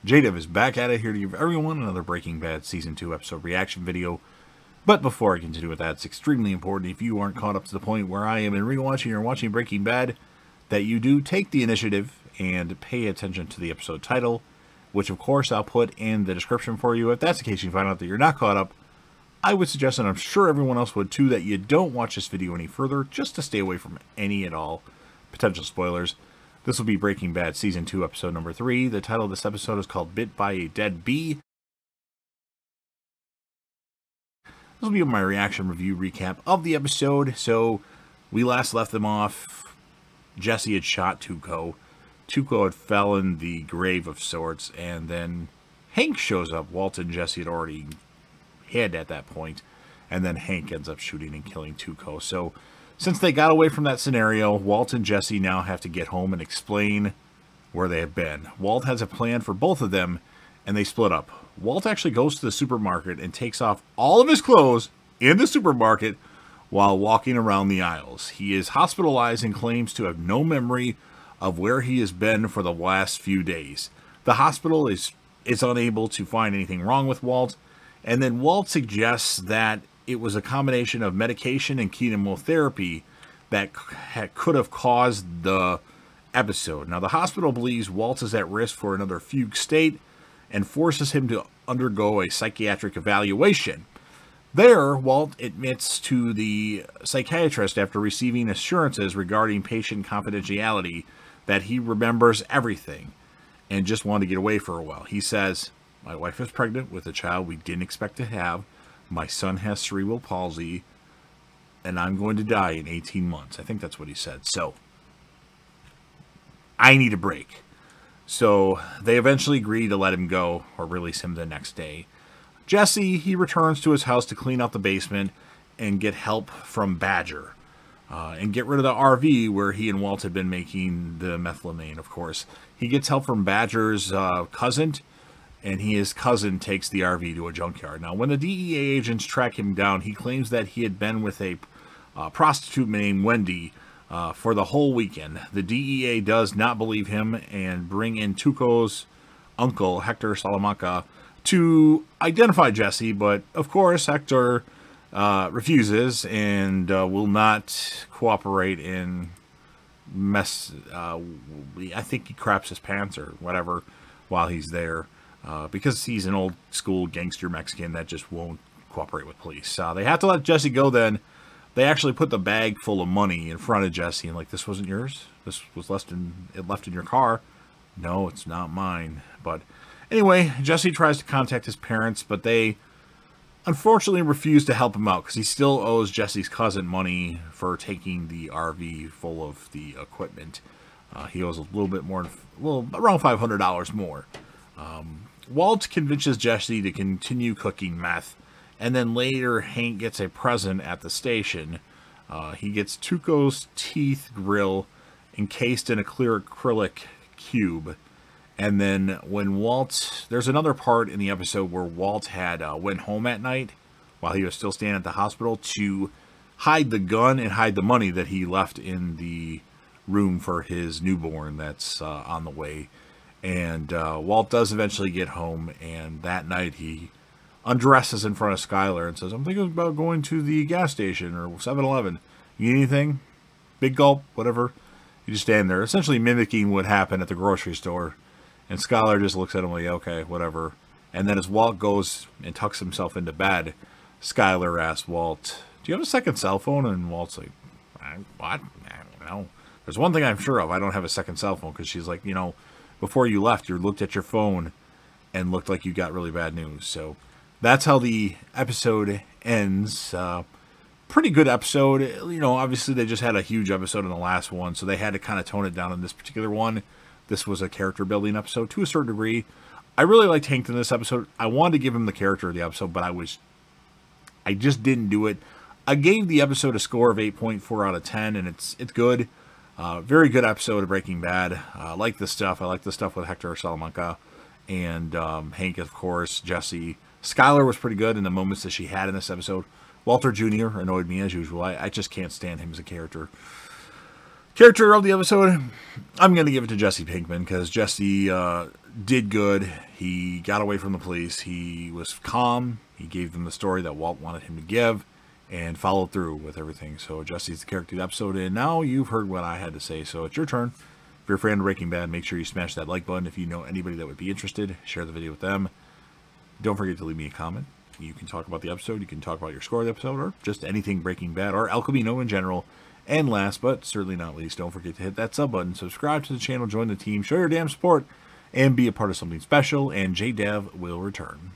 JDev is back at it here to give everyone another Breaking Bad Season 2 episode reaction video. But before I continue with that, it's extremely important, if you aren't caught up to the point where I am in rewatching or watching Breaking Bad, that you do take the initiative and pay attention to the episode title, which of course I'll put in the description for you. If that's the case, you find out that you're not caught up, I would suggest, and I'm sure everyone else would too, that you don't watch this video any further, just to stay away from any and all potential spoilers. This will be Breaking Bad Season 2, Episode number 3. The title of this episode is called Bit by a Dead Bee. This will be my reaction review recap of the episode. So, we last left them off. Jesse had shot Tuco. Tuco had fell in the grave of sorts, and then Hank shows up. Walt and Jesse had already hid at that point, and then Hank ends up shooting and killing Tuco. So, since they got away from that scenario, Walt and Jesse now have to get home and explain where they have been. Walt has a plan for both of them, and they split up. Walt actually goes to the supermarket and takes off all of his clothes in the supermarket while walking around the aisles. He is hospitalized and claims to have no memory of where he has been for the last few days. The hospital is unable to find anything wrong with Walt, and then Walt suggests that it was a combination of medication and chemotherapy that could have caused the episode. Now, the hospital believes Walt is at risk for another fugue state and forces him to undergo a psychiatric evaluation. There, Walt admits to the psychiatrist after receiving assurances regarding patient confidentiality that he remembers everything and just wanted to get away for a while. He says, "My wife is pregnant with a child we didn't expect to have. My son has cerebral palsy, and I'm going to die in 18 months. I think that's what he said. So, I need a break. So, they eventually agree to let him go, or release him the next day. Jesse, he returns to his house to clean out the basement and get help from Badger. And get rid of the RV where he and Walt had been making the methylamine, of course. He gets help from Badger's cousin, and his cousin takes the RV to a junkyard. Now, when the DEA agents track him down, he claims that he had been with a prostitute named Wendy for the whole weekend. The DEA does not believe him and bring in Tuco's uncle, Hector Salamanca, to identify Jesse, but of course, Hector refuses and will not cooperate in mess. I think he craps his pants or whatever while he's there. Because he's an old school gangster Mexican that just won't cooperate with police. They have to let Jesse go then. They actually put the bag full of money in front of Jesse and like, this wasn't yours? This was left in your car? No, it's not mine. But anyway, Jesse tries to contact his parents, but they unfortunately refuse to help him out because he still owes Jesse's cousin money for taking the RV full of the equipment. He owes a little bit more, around $500 more. Walt convinces Jesse to continue cooking meth, and then later Hank gets a present at the station. He gets Tuco's teeth grill encased in a clear acrylic cube. And then when there's another part in the episode where Walt had went home at night while he was still staying at the hospital to hide the gun and hide the money that he left in the room for his newborn that's on the way. And Walt does eventually get home, and that night he undresses in front of Skyler and says, "I'm thinking about going to the gas station or 7-Eleven. You need anything?" Big gulp, whatever. You just stand there, essentially mimicking what happened at the grocery store. And Skyler just looks at him like, okay, whatever. And then as Walt goes and tucks himself into bed, Skyler asks Walt, "Do you have a second cell phone?" And Walt's like, "What? I don't know. There's one thing I'm sure of. I don't have a second cell phone." Because she's like, before you left, you looked at your phone and looked like you got really bad news. So that's how the episode ends. Pretty good episode. Obviously they just had a huge episode in the last one, so they had to kind of tone it down in this particular one. This was a character building episode to a certain degree. I really liked Hank in this episode. I wanted to give him the character of the episode, but I just didn't do it. I gave the episode a score of 8.4 out of 10, and it's good. Very good episode of Breaking Bad. I like this stuff. I like the stuff with Hector Salamanca and Hank, of course, Jesse. Skyler was pretty good in the moments that she had in this episode. Walter Jr. annoyed me as usual. I just can't stand him as a character. Character of the episode, I'm going to give it to Jesse Pinkman because Jesse did good. He got away from the police. He was calm. He gave them the story that Walt wanted him to give and followed through with everything. So Jesse's the character of the episode, and now you've heard what I had to say, so it's your turn. If you're a fan of Breaking Bad, make sure you smash that like button. If you know anybody that would be interested, share the video with them. Don't forget to leave me a comment. You can talk about the episode, you can talk about your score of the episode, or just anything Breaking Bad or El Camino in general. And last but certainly not least, don't forget to hit that sub button, subscribe to the channel, join the team, show your damn support, and be a part of something special, and JDev will return.